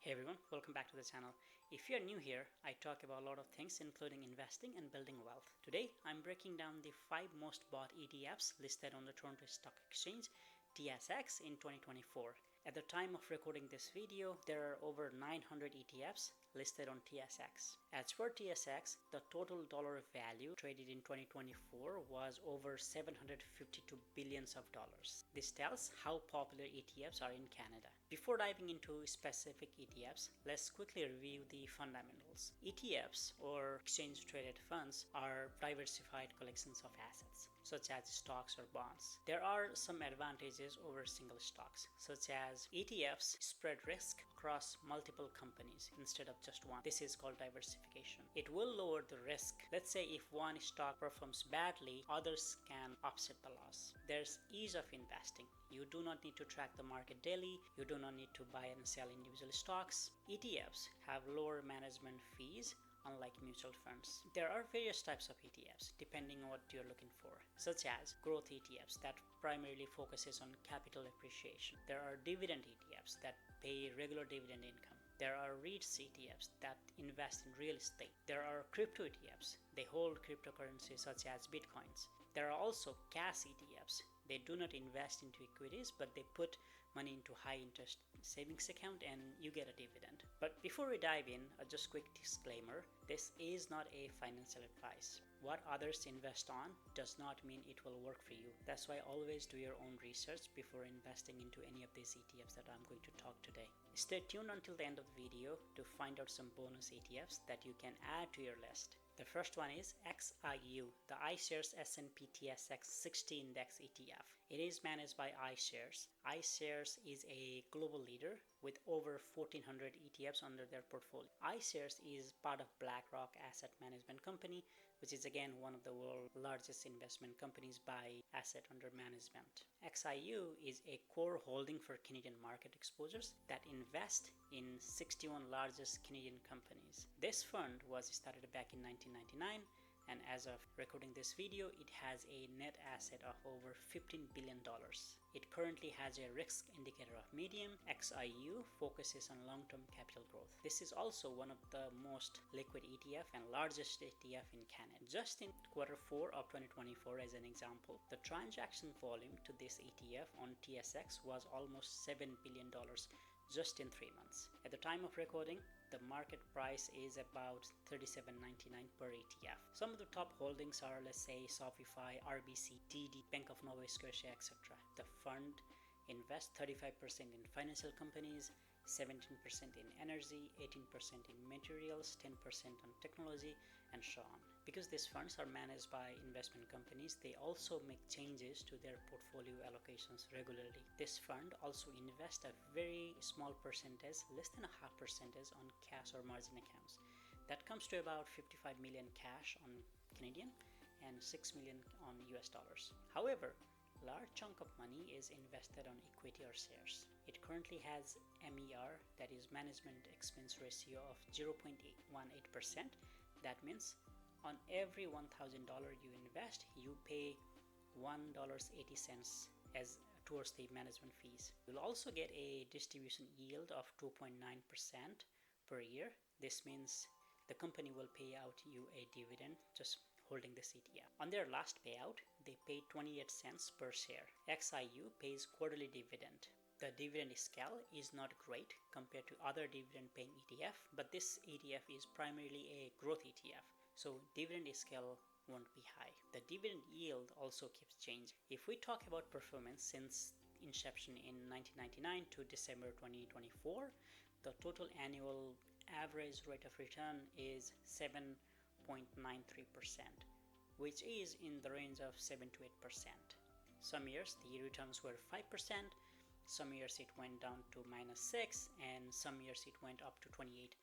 Hey everyone, welcome back to the channel. If you're new here, I talk about a lot of things including investing and building wealth. Today, I'm breaking down the 5 most bought ETFs listed on the Toronto Stock Exchange, TSX, in 2024. At the time of recording this video, there are over 900 ETFs listed on TSX. As per TSX, the total dollar value traded in 2024 was over $752 billion. This tells how popular ETFs are in Canada. Before diving into specific ETFs, let's quickly review the fundamentals. ETFs, or exchange traded funds, are diversified collections of assets, such as stocks or bonds. There are some advantages over single stocks, such as ETFs spread risk across multiple companies instead of just one. This is called diversification. It will lower the risk. Let's say if one stock performs badly, others can offset the loss. There's ease of investing. You do not need to track the market daily. You do not need to buy and sell individual stocks. ETFs have lower management fees, unlike mutual funds. There are various types of ETFs depending on what you're looking for, such as growth ETFs that primarily focuses on capital appreciation. There are dividend ETFs that pay regular dividend income. There are REITs ETFs that invest in real estate. There are crypto ETFs. They hold cryptocurrencies such as bitcoins. There are also cash ETFs. They do not invest into equities, but they put money into high interest savings account and you get a dividend. But before we dive in, just quick disclaimer, this is not a financial advice. What others invest on does not mean it will work for you. That's why always do your own research before investing into any of these ETFs that I'm going to talk today. Stay tuned until the end of the video to find out some bonus ETFs that you can add to your list. The first one is XIU, the iShares S&P TSX 60 Index ETF. It is managed by iShares. iShares is a global leader with over 1400 ETFs under their portfolio. iShares is part of BlackRock Asset Management Company, which is again one of the world's largest investment companies by asset under management. XIU is a core holding for Canadian market exposures that invest in 61 largest Canadian companies. This fund was started back in 1999, and as of recording this video, it has a net asset of over $15 billion. It currently has a risk indicator of medium. XIU focuses on long-term capital growth. This is also one of the most liquid ETF and largest ETF in Canada. Just in Q4 of 2024, as an example, the transaction volume to this ETF on TSX was almost $7 billion just in 3 months. At the time of recording, the market price is about $37.99 per ETF. Some of the top holdings are, let's say, Shopify, RBC, TD, Bank of Nova Scotia, etc. The fund invests 35% in financial companies, 17% in energy, 18% in materials, 10% on technology, and so on. Because these funds are managed by investment companies, they also make changes to their portfolio allocations regularly. This fund also invests a very small percentage, less than 0.5%, on cash or margin accounts. That comes to about 55 million cash on Canadian and 6 million on US dollars. However, large chunk of money is invested on equity or shares. It currently has MER, that is management expense ratio, of 0.18%. That means on every $1,000 you invest, you pay $1.80 as towards the management fees. You'll also get a distribution yield of 2.9% per year. This means the company will pay out you a dividend just holding the ETF. On their last payout, they paid 28 cents per share. XIU pays quarterly dividend. The dividend scale is not great compared to other dividend paying ETF, but this ETF is primarily a growth ETF, so dividend scale won't be high. The dividend yield also keeps changing. If we talk about performance since inception in 1999 to December 2024, the total annual average rate of return is 7.93%, which is in the range of 7 to 8%. Some years the returns were 5%, some years it went down to -6%, and some years it went up to 28%.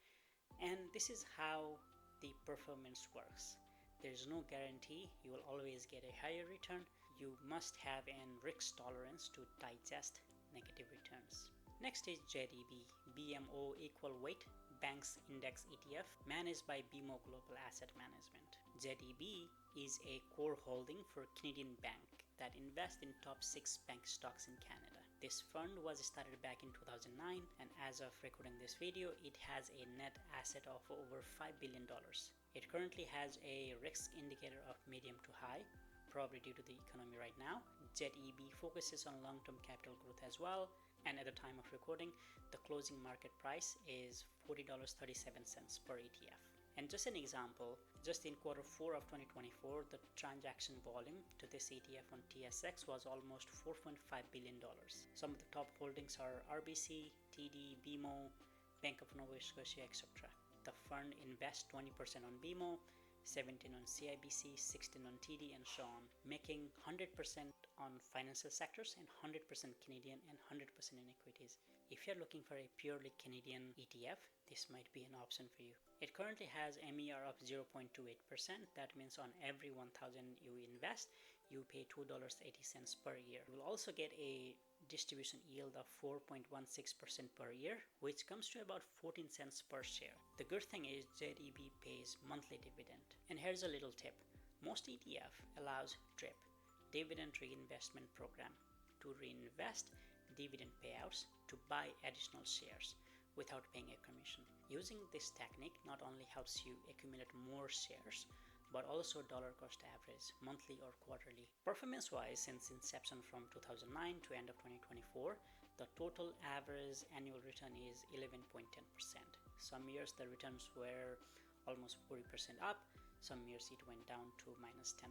And this is how the performance works. There is no guarantee you will always get a higher return. You must have an risk tolerance to digest negative returns. Next is JDB, BMO Equal Weight Banks Index ETF, managed by BMO Global Asset Management. JDB is a core holding for Canadian bank that invests in top 6 bank stocks in Canada. This fund was started back in 2009, and as of recording this video, it has a net asset of over $5 billion. It currently has a risk indicator of medium to high, probably due to the economy right now. ZEB focuses on long-term capital growth as well, and at the time of recording, the closing market price is $40.37 per ETF. And just an example, just in quarter 4 of 2024, the transaction volume to this ETF on TSX was almost $4.5 billion. Some of the top holdings are RBC, TD, BMO, Bank of Nova Scotia, etc. The fund invests 20% on BMO, 17 on CIBC, 16 on TD, and so on, making 100% on financial sectors and 100% Canadian and 100% in equities. If you're looking for a purely Canadian ETF, this might be an option for you. It currently has MER of 0.28%. That means on every 1,000 you invest, you pay $2.80 per year. You will also get a distribution yield of 4.16% per year, which comes to about 14 cents per share. The good thing is ZEB pays monthly dividend. And here's a little tip. Most ETF allows DRIP, Dividend Reinvestment Program, to reinvest dividend payouts to buy additional shares without paying a commission. Using this technique not only helps you accumulate more shares, but also dollar cost average monthly or quarterly. Performance wise, since inception from 2009 to end of 2024, the total average annual return is 11.10%. Some years the returns were almost 40% up, some years it went down to minus 10%.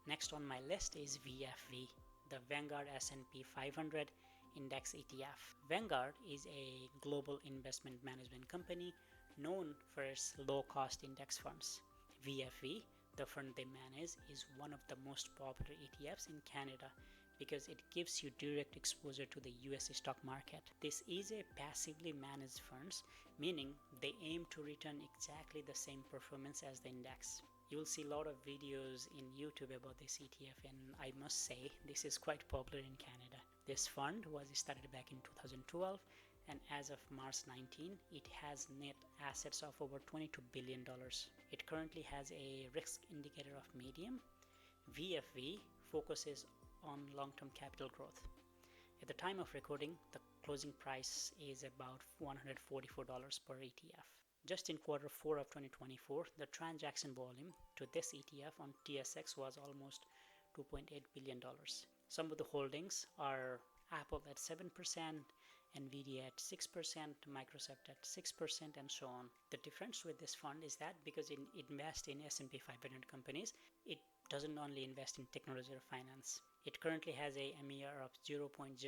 Next on my list is VFV, the Vanguard S&P 500 Index ETF. Vanguard is a global investment management company known for its low-cost index funds. VFV, the fund they manage, is one of the most popular ETFs in Canada because it gives you direct exposure to the US stock market. This is a passively managed funds, meaning they aim to return exactly the same performance as the index. You will see a lot of videos in YouTube about this ETF, and I must say this is quite popular in Canada. This fund was started back in 2012, and as of March 19, it has net assets of over $22 billion. It currently has a risk indicator of medium. VFV focuses on long-term capital growth. At the time of recording, the closing price is about $144 per ETF. Just in quarter 4 of 2024, the transaction volume to this ETF on TSX was almost $2.8 billion. Some of the holdings are Apple at 7%, Nvidia at 6%, Microsoft at 6%, and so on. The difference with this fund is that because it invests in S&P 500 companies, it doesn't only invest in technology or finance. It currently has a MER of 0.09%.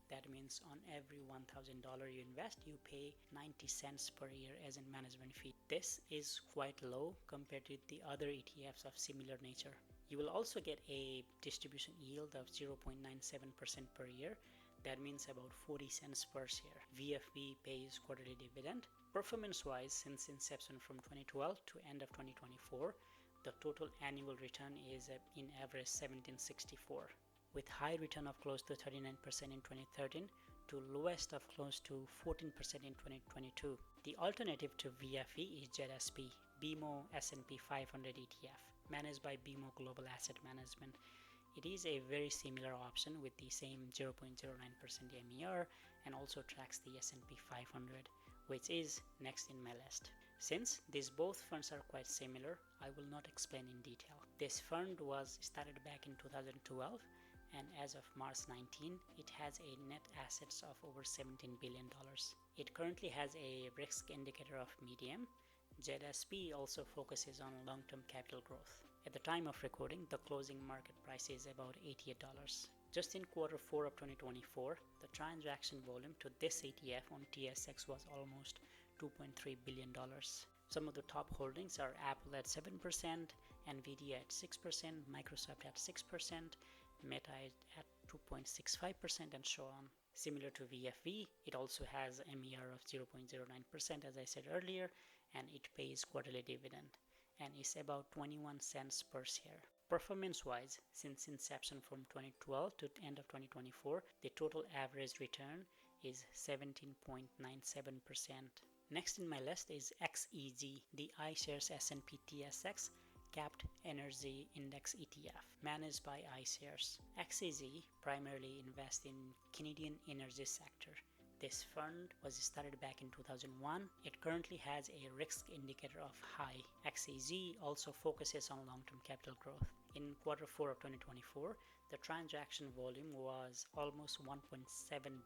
That means on every $1,000 you invest, you pay 90 cents per year as a management fee. This is quite low compared to the other ETFs of similar nature. You will also get a distribution yield of 0.97% per year. That means about 40 cents per share. VFV pays quarterly dividend. Performance-wise, since inception from 2012 to end of 2024, the total annual return is in average 1764, with high return of close to 39% in 2013 to lowest of close to 14% in 2022. The alternative to VFV is ZSP, BMO S&P 500 ETF, managed by BMO Global Asset Management. It is a very similar option with the same 0.09% MER and also tracks the S&P 500, which is next in my list. Since these both funds are quite similar, I will not explain in detail. This fund was started back in 2012, and as of March 19, it has a net assets of over $17 billion. It currently has a risk indicator of medium. ZSP also focuses on long-term capital growth. At the time of recording, the closing market price is about $88. Just in quarter 4 of 2024, the transaction volume to this ETF on TSX was almost $2.3 billion. Some of the top holdings are Apple at 7%, Nvidia at 6%, Microsoft at 6%, Meta at 2.65%, and so on. Similar to VFV, it also has a MER of 0.09% as I said earlier, and it pays quarterly dividend and is about 21 cents per share. Performance-wise, since inception from 2012 to end of 2024, the total average return is 17.97%. Next in my list is XEG, the iShares S&P TSX Capped Energy Index ETF managed by iShares. XAZ primarily invests in Canadian energy sector. This fund was started back in 2001. It currently has a risk indicator of high. XAZ also focuses on long-term capital growth. In Q4 of 2024, the transaction volume was almost $1.7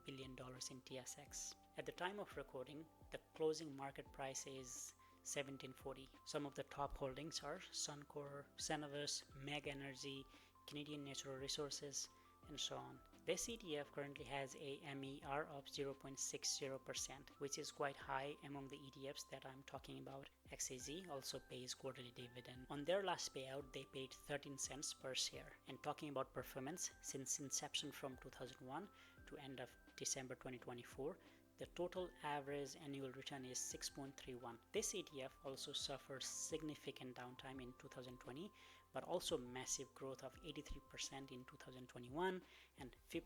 billion in TSX. At the time of recording, the closing market price is $17.40. Some of the top holdings are Suncor, Cenovus, Meg Energy, Canadian Natural Resources, and so on. This ETF currently has a MER of 0.60%, which is quite high among the ETFs that I'm talking about. XAZ also pays quarterly dividend. On their last payout, they paid 13 cents per share. And talking about performance, since inception from 2001 to end of December 2024, the total average annual return is 6.31. This ETF also suffered significant downtime in 2020, but also massive growth of 83% in 2021 and 53%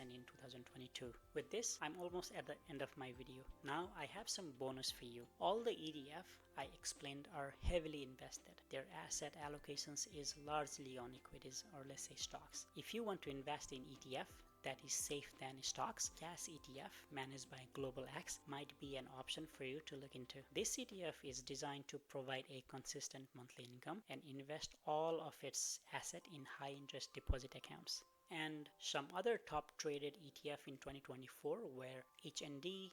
in 2022. With this, I'm almost at the end of my video. Now I have some bonus for you. All the ETF I explained are heavily invested. Their asset allocations is largely on equities, or let's say stocks. If you want to invest in ETF that is safe than stocks, CAS ETF managed by Global X might be an option for you to look into. This ETF is designed to provide a consistent monthly income and invest all of its asset in high interest deposit accounts. And some other top traded ETF in 2024 were HND,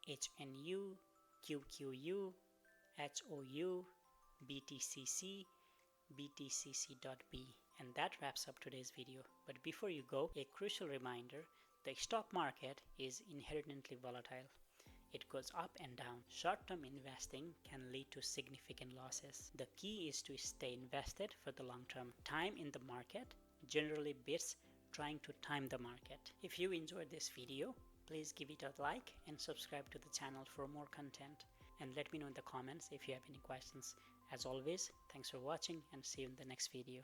HNU, QQU, HOU, BTCC, BTCC.B. And that wraps up today's video. But before you go, a crucial reminder: the stock market is inherently volatile. It goes up and down. Short-term investing can lead to significant losses. The key is to stay invested for the long term. Time in the market generally beats trying to time the market. If you enjoyed this video, please give it a like and subscribe to the channel for more content. And let me know in the comments if you have any questions. As always, thanks for watching and see you in the next video.